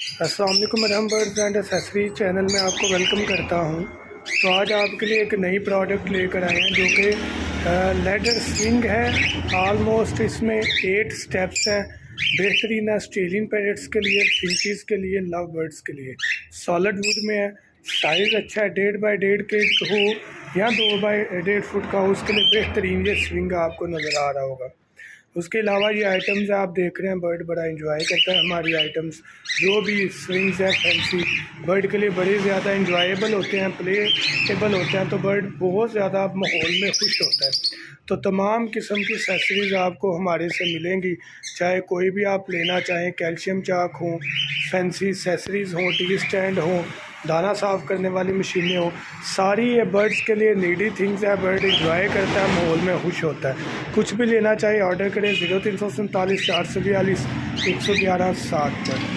अस्सलाम वालेकुम मरहम बर्ड्स एंड एक्सेसरी चैनल में आपको वेलकम करता हूं। तो आज आपके लिए एक नई प्रोडक्ट लेकर आए हैं जो कि लेडर स्विंग है। ऑलमोस्ट इसमें 8 स्टेप्स हैं। बेहतरीन है ऑस्ट्रेलियन पैरेट्स के लिए, फिंचेस के लिए, लव बर्ड्स के लिए। सॉलिड वुड में है, साइज़ अच्छा है, 1.5 बाई 1.5 के हो या 2 बाई 1.5 फुट का हो, उसके लिए बेहतरीन ये स्विंग आपको नज़र आ रहा होगा। उसके अलावा ये आइटम्स आप देख रहे हैं, बर्ड बड़ा एंजॉय करता है हमारी आइटम्स। जो भी स्विंग्स हैं फैंसी, बर्ड के लिए बड़े ज़्यादा इंजॉयबल होते हैं, प्लेटेबल होते हैं, तो बर्ड बहुत ज़्यादा माहौल में खुश होता है। तो तमाम किस्म की एक्सेसरीज़ आपको हमारे से मिलेंगी, चाहे कोई भी आप लेना चाहें। कैल्शियम चाक हों, फैंसी एक्सेसरीज़ हों, टी स्टैंड हों, दाना साफ़ करने वाली मशीनें हो, सारी ये बर्ड्स के लिए नीडी थिंग्स है। बर्ड इंजॉय करता है, माहौल में खुश होता है। कुछ भी लेना चाहिए ऑर्डर करें 0347 442 111 7 पर।